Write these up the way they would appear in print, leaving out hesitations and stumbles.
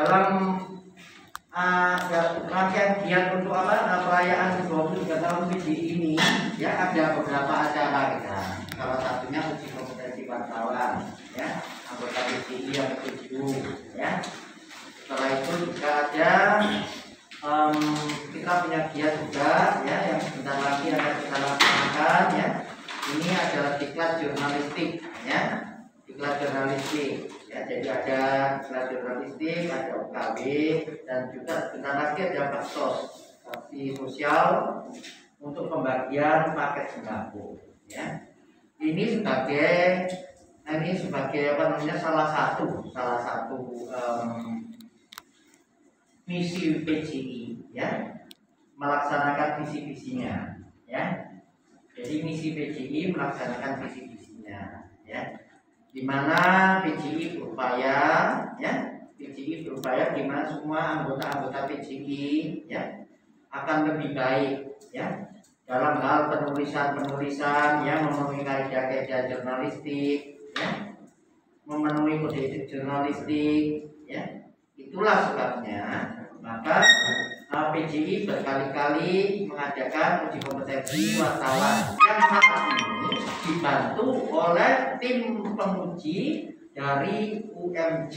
dalam rangkaian giat untuk perayaan 23 tahun PJI ini ya ada beberapa acara kita. Salah satunya uji kompetensi wartawan ya, anggota PJI yang ke-7 ya. Setelah itu juga ada kita punya giat juga ya yang sebentar lagi akan kita laksanakan ya. Ini adalah diklat jurnalistik ya, diklat jurnalistik ya. Jadi ada diklat jurnalistik, ada UKW, dan juga sebentar lagi ada bakti sosial untuk pembagian paket sembako ya. Ini sebagai apa namanya salah satu misi PJI ya, melaksanakan visi-visinya ya. Jadi misi PJI melaksanakan visi-visinya ya, di mana PJI berupaya ya, PJI berupaya di mana semua anggota-anggota PJI ya akan lebih baik ya dalam hal penulisan yang memenuhi kaidah-kaidah jurnalistik ya, memenuhi kode etik jurnalistik ya. Itulah sebabnya maka PJI berkali-kali mengadakan uji kompetensi wartawan yang saat ini dibantu oleh tim penguji dari UMJ.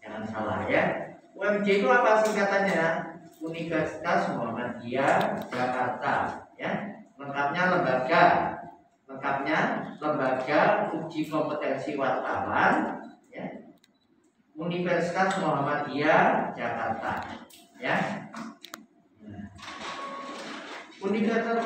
Jangan salah ya. UMJ itu apa singkatannya? Universitas Muhammadiyah Jakarta ya. Lengkapnya lembaga uji kompetensi wartawan ya. Universitas Muhammadiyah Jakarta ya. Universitas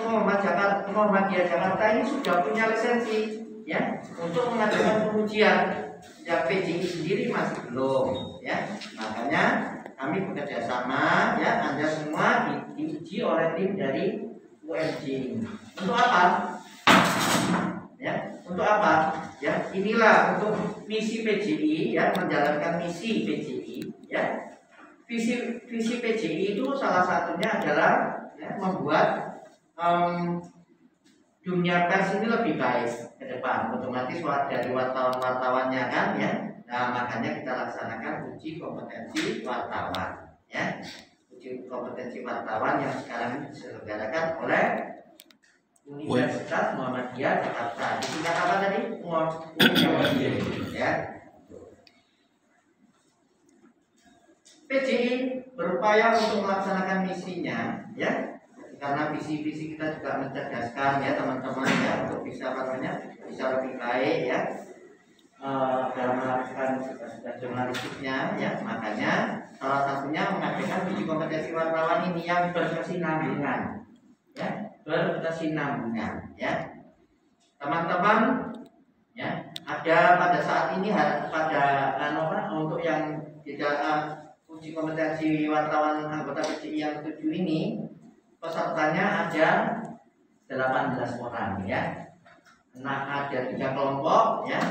Muhammadiyah Jakarta ini sudah punya lisensi ya untuk mengadakan pengujian. Ya PJI sendiri masih belum ya. Makanya kami bekerja sama ya, Anda semua diuji oleh tim dari UMJ. Untuk apa? Ya, untuk apa? Ya, inilah untuk misi PJI ya, menjalankan misi PJI ya. Visi PJI itu salah satunya adalah ya, membuat dunia pers ini lebih baik ke depan. Otomatis dari wartawan-wartawannya kan ya. Nah, makanya kita laksanakan uji kompetensi wartawan ya. Uji kompetensi wartawan yang sekarang diselenggarakan oleh Universitas Muhammadiyah Jakarta. Disingkat apa tadi? Muhammadiyah ya. PJI berupaya untuk melaksanakan misinya ya, karena visi-visi kita juga mencerdaskan ya teman-teman ya, untuk bisa lebih baik ya dalam melakukan tugas jurnalistiknya ya. Makanya salah satunya mengadakan uji kompetensi wartawan ini yang berkesinambungan ya, berkesinambungan ya teman-teman ya. Ada pada saat ini untuk yang tidak uji kompetensi wartawan anggota PJI yang 7 ini, pesertanya ada 18 orang ya. Nah, ada 3 kelompok ya,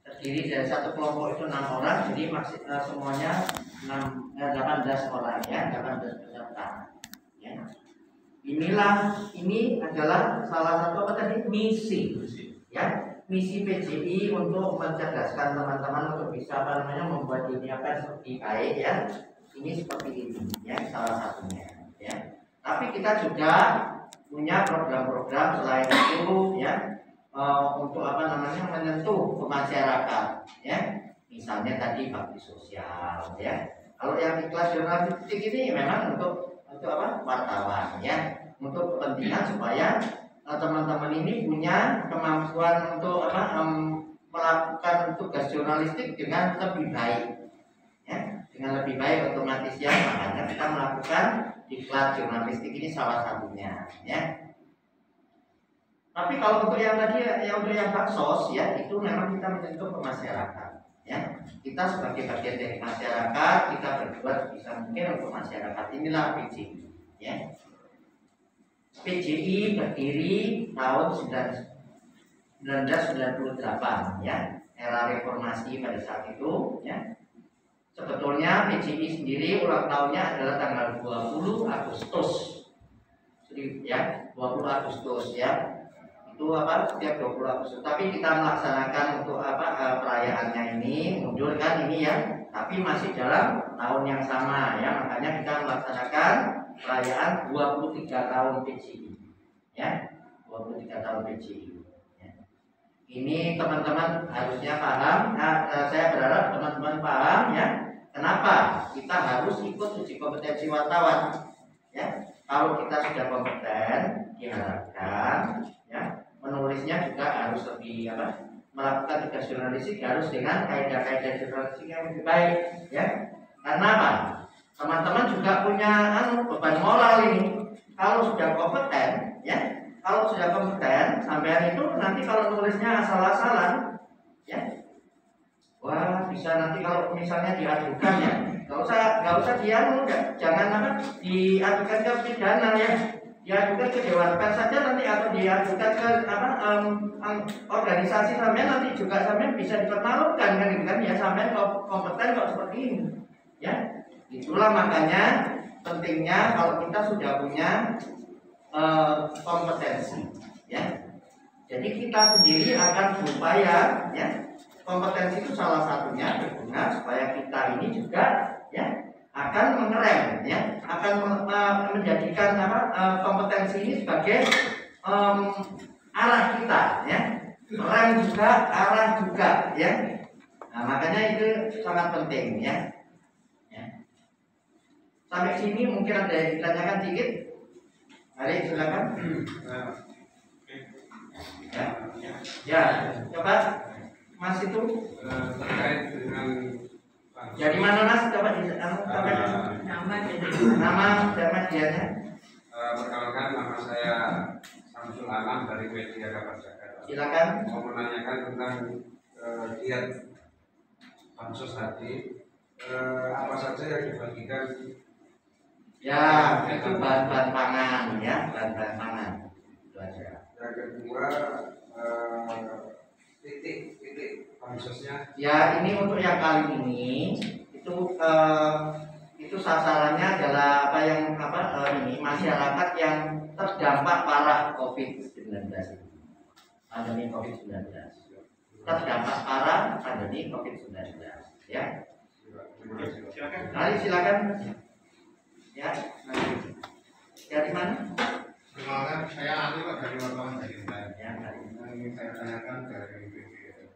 terdiri dari satu kelompok itu 6 orang, jadi semuanya 18 orang ya, 18 peserta ya. Ini adalah salah satu misi ya, misi PJI untuk mencerdaskan teman-teman untuk bisa membuat dunia pers lebih baik ya. Ini seperti ini ya, salah satunya ya. Tapi kita juga punya program-program selain itu ya, untuk menyentuh ke masyarakat ya. Misalnya tadi bakti sosial ya. Kalau yang ikhlas jurnalistik ini memang untuk wartawan ya, untuk kepentingan supaya teman-teman ini punya kemampuan untuk melakukan tugas jurnalistik dengan lebih baik ya, dengan lebih baik otomatis ya. Makanya kita melakukan diklat jurnalistik ini salah satunya ya. Tapi kalau untuk yang baksos ya, itu memang kita menyentuh ke masyarakat ya. Kita sebagai bagian dari masyarakat, kita berbuat bisa mungkin untuk masyarakat. Inilah PJI ya. PJI berdiri tahun 1998 ya, era reformasi pada saat itu ya. Sebetulnya PJI sendiri ulang tahunnya adalah tanggal 20 Agustus ya, 20 Agustus ya. itu setiap 20 Agustus. Tapi kita melaksanakan untuk perayaannya ini mundur kan ini ya, tapi masih dalam tahun yang sama ya, makanya kita melaksanakan perayaan 23 tahun PJI ya, 23 tahun PJI ya. Ini teman-teman harusnya paham. Saya berharap teman-teman paham ya, kenapa kita harus ikut uji kompetensi wartawan ya. Kalau kita sudah kompeten, diharapkan ya menulisnya juga harus lebih melakukan tugas jurnalistik harus dengan kaidah-kaidah jurnalistik yang lebih baik ya. Karena apa? Teman-teman juga punya beban moral ini. Kalau sudah kompeten ya, kalau sudah kompeten sampean itu nanti kalau nulisnya asal-asalan ya, wah bisa nanti kalau misalnya diadukan ya, nggak usah jangan diadukan ke pidana ya, diadukan ke Dewan Pers saja nanti, atau diadukan ke organisasi sampean nanti juga sampean bisa dipermalukan kan ya, sampean kompeten kok seperti ini ya. Itulah makanya pentingnya kalau kita sudah punya kompetensi ya. Jadi kita sendiri akan berupaya ya, kompetensi itu salah satunya berguna supaya kita ini juga ya akan mengerem ya, akan menjadikan kompetensi ini sebagai arah kita ya, rem juga, arah juga ya. Nah makanya itu sangat penting ya. Sampai sini mungkin ada yang ditanyakan sedikit. Mari silakan. Ya, coba Mas itu terkait dengan jadi mana Mas? Coba nama dan medianya. Perkenalkan, nama saya Samsul Alam dari Media Kabar Jakarta. Silakan. Mau menanyakan tentang giat bansos tadi, apa saja yang dibagikan? Ya, itu bahan-bahan pangan ya, bahan-bahan pangan. Itu aja. Yang kedua, titik bansosnya. Ya, ini untuk yang kali ini itu sasarannya adalah ini masyarakat yang terdampak parah COVID-19. Pandemi COVID-19. Terdampak parah pandemi COVID-19 ya. Silakan. Mari silakan. Ya, dari mana? Perkenalkan, saya Ali Pak dari wartawan dari Intan. Ya, Yang ingin saya tanyakan dari PJI,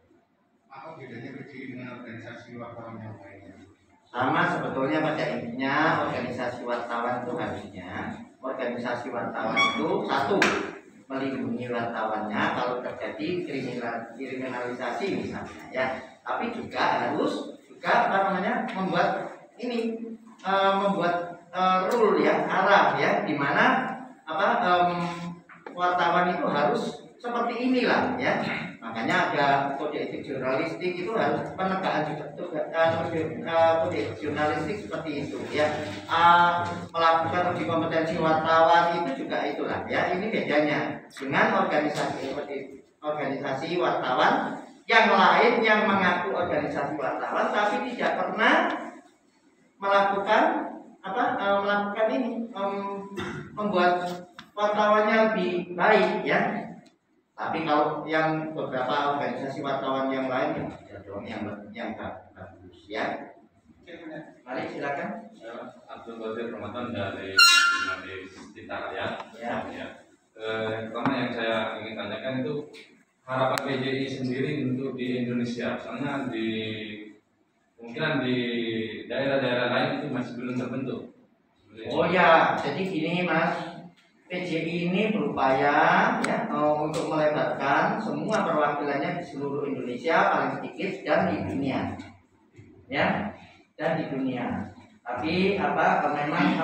apa bedanya PJI dengan organisasi wartawan yang lainnya? sama sebetulnya pada intinya organisasi wartawan itu harusnya organisasi wartawan itu satu, melindungi wartawannya kalau terjadi kriminalisasi misalnya ya, tapi juga harus membuat rule ya, arah ya, di mana wartawan itu harus seperti inilah ya. Makanya ada kode etik jurnalistik, itu harus penegakan kode etik jurnalistik seperti itu ya. Melakukan uji kompetensi wartawan itu juga itulah ya. Ini bedanya dengan organisasi wartawan yang lain yang mengaku organisasi wartawan tapi tidak pernah melakukan membuat wartawannya lebih baik ya. Tapi kalau yang beberapa organisasi wartawan yang lain yang bagus ya. Mari silakan. Abdul Qadir Ramadan dari Jurnalis Tita Rakyat. Ya. Pertama yang saya ingin tanyakan itu harapan PJI sendiri untuk di Indonesia, karena kemungkinan di daerah-daerah lain itu masih belum terbentuk. Oh ya, jadi gini Mas, PJI ini berupaya ya untuk melebarkan semua perwakilannya di seluruh Indonesia, paling sedikit dan di dunia, ya, dan di dunia. Tapi memang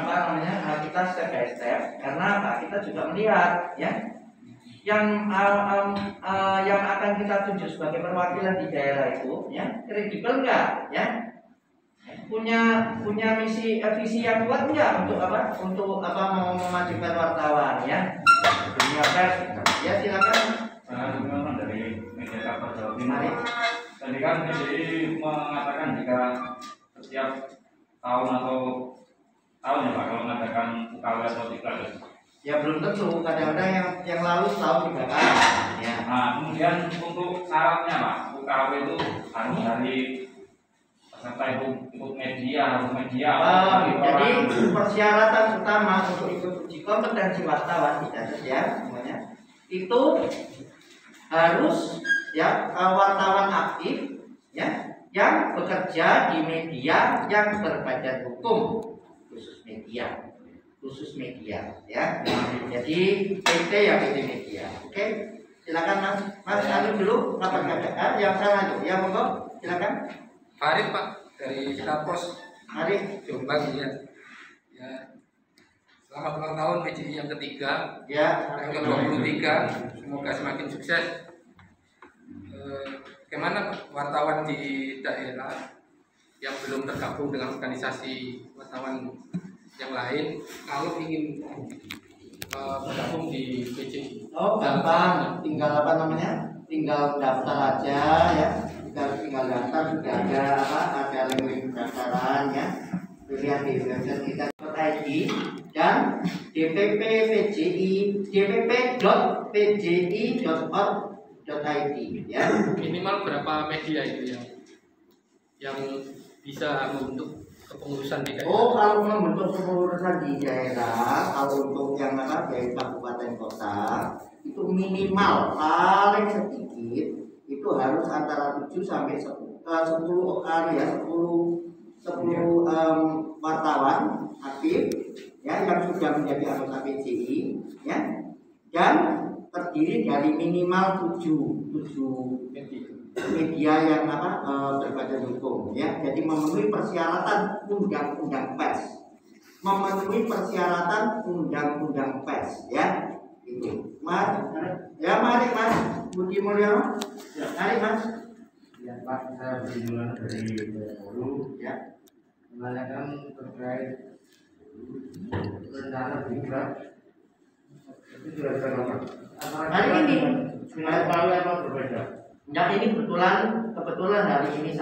kita step by step, karena kita juga melihat ya yang akan kita tunjuk sebagai perwakilan di daerah itu ya kredibel enggak ya, punya visi yang kuat enggak untuk mau memajukan wartawan ya, dunia pers ya. Silakan. Dari Media Kabar Jawa Timur. Tadi kan PJI mengatakan jika setiap tahun ya Pak, kalau mengadakan UKW atau Tikades Ya belum tentu, kadang-kadang yang lalu setahun 3 kali. Ya. Nah, kemudian untuk syaratnya Pak, UKW itu harus dari peserta itu ikut media, harus media. Jadi persyaratan utama untuk ikut uji kompetensi wartawan tidak ya semuanya itu harus ya wartawan aktif ya yang bekerja di media yang berbadan hukum khusus media ya. Jadi PT ya PT media. Oke, silakan Mas Anu dulu kapan yang sana tuh ya monggo silakan. Arif Pak dari Kapos Arif Jombang ya. Selamat ulang tahun PJI yang ketiga, ya yang ke-23. Semoga semakin sukses. Bagaimana wartawan di daerah yang belum tergabung dengan organisasi wartawan yang lain kalau ingin bergabung di PJI? Oh gampang, tinggal apa namanya? Tinggal daftar aja ya. Tinggal daftar sudah ada link pendaftaran ya. Lihat di website kita .id dan dpp PJI dpp.pji.org.id ya. Minimal berapa media itu yang bisa membentuk kepengurusan di daerah? Oh, kalau membentuk kepengurusan di daerah, kalau untuk yang dari kabupaten kota itu minimal paling sedikit itu harus antara 7 sampai 10 wartawan aktif ya yang sudah menjadi anggota PJI ya dan terdiri dari minimal 7 media yang berbadan hukum ya. Jadi memenuhi persyaratan undang-undang pers. Ya. Itu. Mari Mas Budi Mulyono. Ya, mari Mas. Ya Pak, saya Budi Mulyono dari Bengkulu. Ya. Menanyakan terkait rencana buka itu sudah berapa? Hari ini apa berbeda? ya ini kebetulan hari ini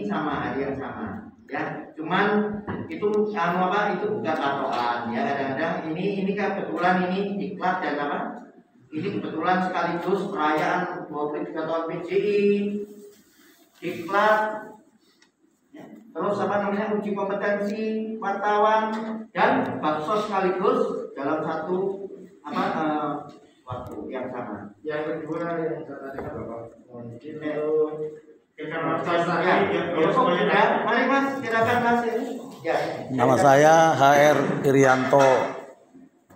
sama hari yang sama ya. Cuman itu itu bukan patokan ya. Kadang-kadang ini kebetulan ini diklat dan ini kebetulan sekaligus perayaan 23 tahun PJI diklat ya. Terus uji kompetensi wartawan dan baksos sekaligus dalam satu waktu yang sama. Yang kedua yang saya tanyakan Bapak, mohon izin Mari Mas, silakan Mas ini. Ya. Nama saya HR Irianto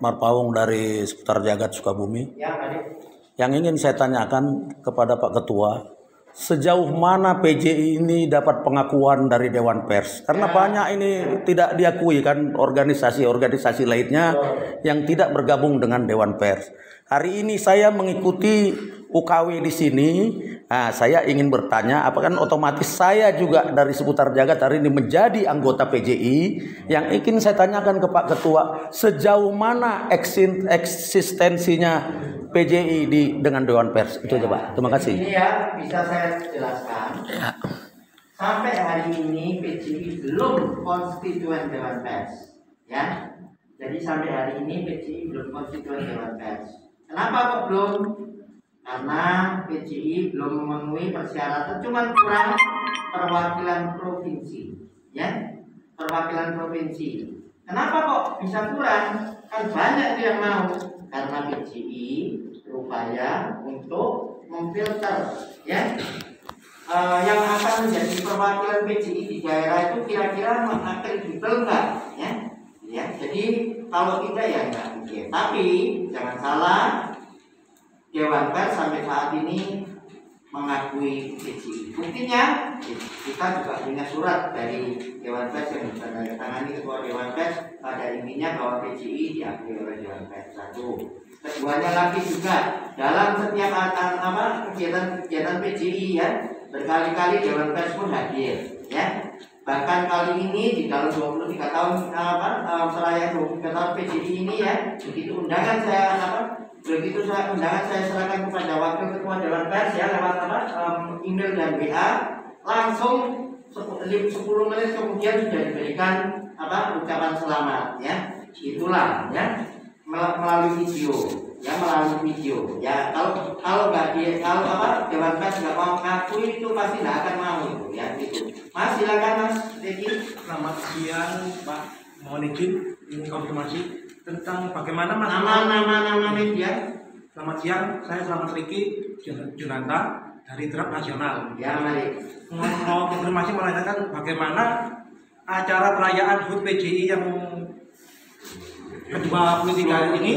Marpaung dari seputar Jagat Sukabumi. Ya, mari. Yang ingin saya tanyakan kepada Pak Ketua, sejauh mana PJI ini dapat pengakuan dari Dewan Pers? Karena banyak ini tidak diakui kan organisasi-organisasi lainnya yang tidak bergabung dengan Dewan Pers. Hari ini saya mengikuti UKW di sini. Nah, saya ingin bertanya, apakah otomatis saya juga dari seputar Jagat hari ini menjadi anggota PJI? Yang ingin saya tanyakan ke Pak Ketua, sejauh mana eksistensinya PJI dengan Dewan Pers? Itu aja Pak. Terima kasih. Ini ya bisa saya jelaskan. Ya. Sampai hari ini PJI belum konstituen Dewan Pers, ya. Jadi sampai hari ini PJI belum konstituen Dewan Pers. Kenapa kok belum? Karena PJI belum memenuhi persyaratan, cuma kurang perwakilan provinsi, ya. Perwakilan provinsi. Kenapa kok bisa kurang? Kan banyak yang mau. Karena PJI berupaya untuk memfilter, ya. Yang akan menjadi perwakilan PJI di daerah itu kira-kira kredibel enggak, ya? Ya, jadi kalau tidak ya enggak. Ya. Tapi jangan salah, Dewan Pers sampai saat ini mengakui PJI. Buktinya kita juga punya surat dari Dewan Pers yang ditandatangani Ketua Dewan Pers pada intinya bahwa PJI diakui oleh Dewan Pers. Satu. Keduanya lagi juga dalam setiap kegiatan PJI ya, berkali-kali Dewan Pers pun hadir ya. Bahkan kali ini di dalam 23 tahun perayaan 23 tahun PJI ini ya, begitu undangan saya serahkan kepada Wakil Ketua Dewan Pers ya lewat email dan WA, langsung 10 menit kemudian sudah diberikan ucapan selamat ya. Itulah ya. melalui video, ya melalui video. Ya kalau nggak Dewan Pers nggak mau ngakui itu pasti nggak akan mau itu, ya gitu. Mas silakan Mas Riki. Selamat siang Pak, mohon izin ingin konfirmasi tentang bagaimana Mas. Nama media. Selamat siang, saya Selamat Riki Junanta dari Draft Nasional. Ya mari. Mau konfirmasi menanyakan bagaimana acara perayaan HUT PJI yang ke-23 ini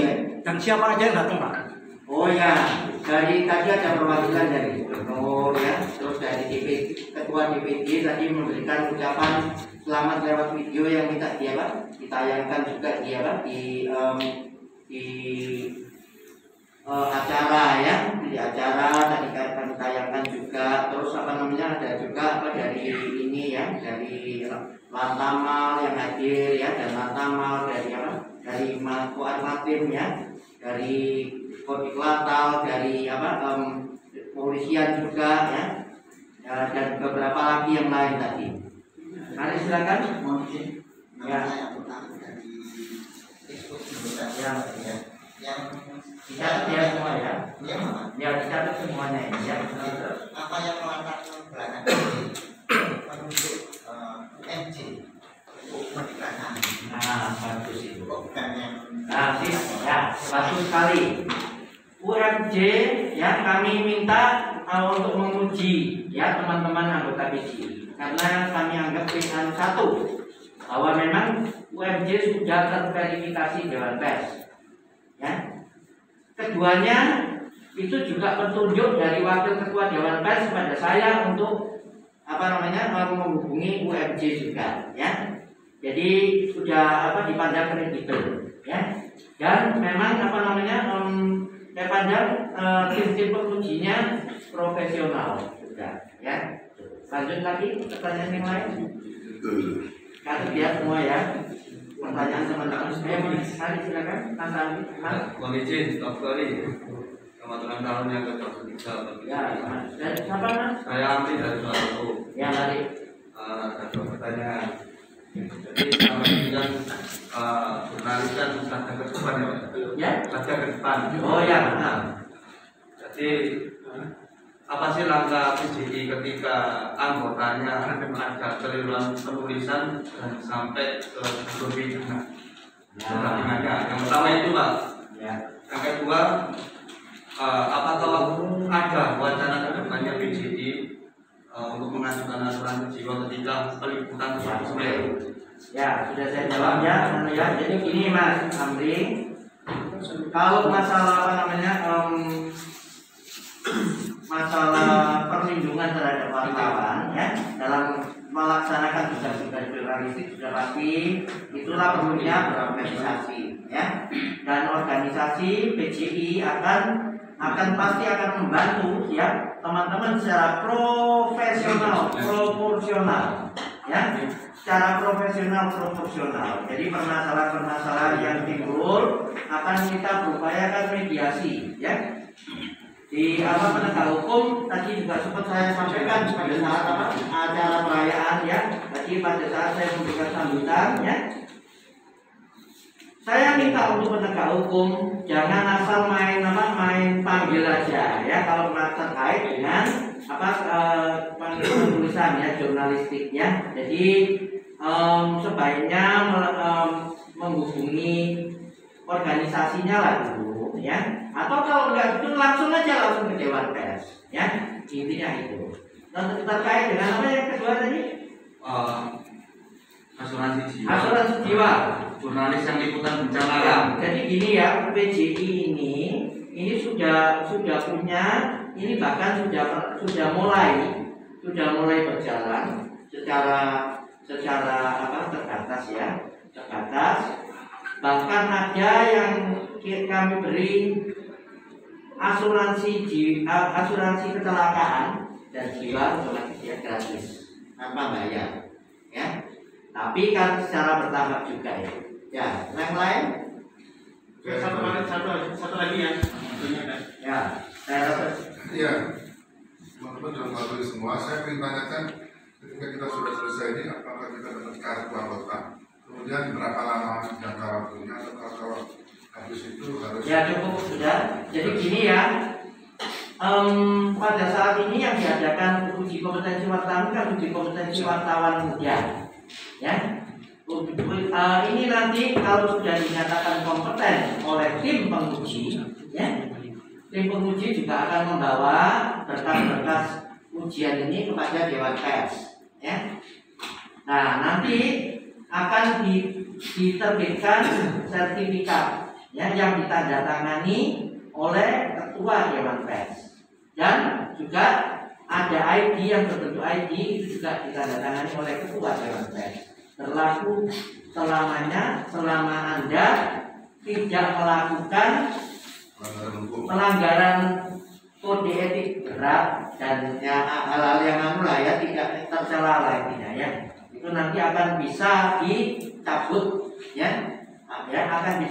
dan siapa aja yang datang Pak? Oh ya, dari tadi ada perwakilan dari Gubernur ya, terus dari Ketua DPD tadi memberikan ucapan selamat lewat video yang minta dia Pak ditayangkan juga dia Pak di acara ya, di acara tadi akan ditayangkan juga. Terus apa namanya ada juga apa dari ini ya, dari Lantamal yang hadir ya, dan Lantamal dari apa? Dari Kuat Matim ya, dari Kodik Latal, dari apa kepolisian juga ya, dan beberapa lagi yang lain tadi. Mari silakan. Ya. Yang dicatat ya semua ya. Ya dicatat semuanya ya. Apa yang melatar belakang menuju UMJ pernikahan? Nah, bagus itu. Bukan yang Ya, bagus sekali. UMJ ya kami minta untuk menguji ya teman-teman anggota PJI karena kami anggap P1 bahwa memang UMJ sudah terverifikasi Dewan Pers. Ya. Keduanya itu juga petunjuk dari Wakil Ketua Dewan Pers kepada saya untuk menghubungi UMJ juga ya. Jadi sudah dipandang kredibel ya. Dan memang saya pandang tim pengujinya profesional juga ya. Lanjut lagi pertanyaan yang lain. Kalian lihat semua ya. Pertanyaan teman-teman saya silakan tantang. Mohon izin, Dr. Ali. Selamat ulang tahun yang ke-23. Ya, Mas. Dan siapa Mas? Saya Amri dari Suatu. Ya, mari. Ada dua pertanyaan. Jadi sama dengan jurnalis kan ada ke depan Ya. Ada ke depan. Oh ya, benar. Jadi apa sih langkah PJI ketika anggotanya ada keliruan penulisan dan sampai ke pidana? Yang pertama itu Pak. Ya. Yang kedua, apakah ada wacana ke depannya PJI untuk mengajukan asuransi jiwa ketika peliputan seperti itu? Ya, sudah saya jawab ya. Jadi gini Mas Amri, kalau masalah masalah perlindungan terhadap wartawan ya dalam melaksanakan tugas-tugas jurnalistik sudah pasti itulah perlunya berorganisasi ya, dan organisasi PJI akan pasti akan membantu ya teman-teman secara profesional proporsional ya, secara profesional proporsional. Jadi permasalahan-permasalahan yang timbul akan kita berupayakan mediasi ya. Di penegak hukum tadi juga sempat saya sampaikan pada saat acara perayaan ya. Tadi pada saat saya memberikan sambutan ya, saya minta untuk penegak hukum jangan asal main panggil aja ya kalau terkait dengan penulisan ya jurnalistik ya. Jadi sebaiknya menghubungi organisasinya lah dulu ya. Atau kalau enggak itu langsung ke Dewan Pers ya, intinya itu. Dan terkait dengan apa yang kedua tadi? Asuransi jiwa jurnalis yang liputan bencana ya. Jadi gini ya, PJI ini sudah punya, ini bahkan sudah mulai berjalan secara terbatas ya, terbatas. Bahkan ada yang kami beri asuransi kecelakaan dan jiwa otomatis ya gratis tanpa bayar ya, tapi kan secara bertahap juga ya. Yang lain Satu lagi ya. ya, saya rasa Iya, teman-teman dalam hal ini semua, saya ingin tanyakan ketika kita sudah selesai ini, apakah kita dapat kartu anggota, kemudian berapa lama jangka waktunya, atau habis itu harus Ya cukup sudah. Jadi gini ya, pada saat ini yang diadakan uji kompetensi wartawan kan uji kompetensi wartawan muda, ya. Ini nanti kalau sudah dinyatakan kompeten oleh tim penguji, ya, tim penguji juga akan membawa berkas-berkas ujian ini kepada Dewan Pers, ya. Nah nanti akan diterbitkan sertifikat, ya, yang ditandatangani oleh Ketua Dewan Pers, dan juga ada ID yang berbentuk ID itu juga ditandatangani oleh Ketua Dewan Pers. Berlaku selamanya selama Anda tidak melakukan pelanggaran kode etik berat dan ya, hal-hal yang ya tidak tercela lainnya, ya. Itu nanti akan bisa dicabut, ya. Ya, akan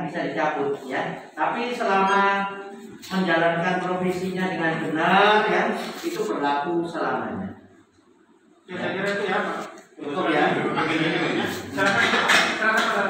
bisa dicabut, ya. Tapi selama menjalankan profesinya dengan benar, ya, itu berlaku selamanya. Ya, saya kira itu ya Pak. Cukup ya. Silakan Pak.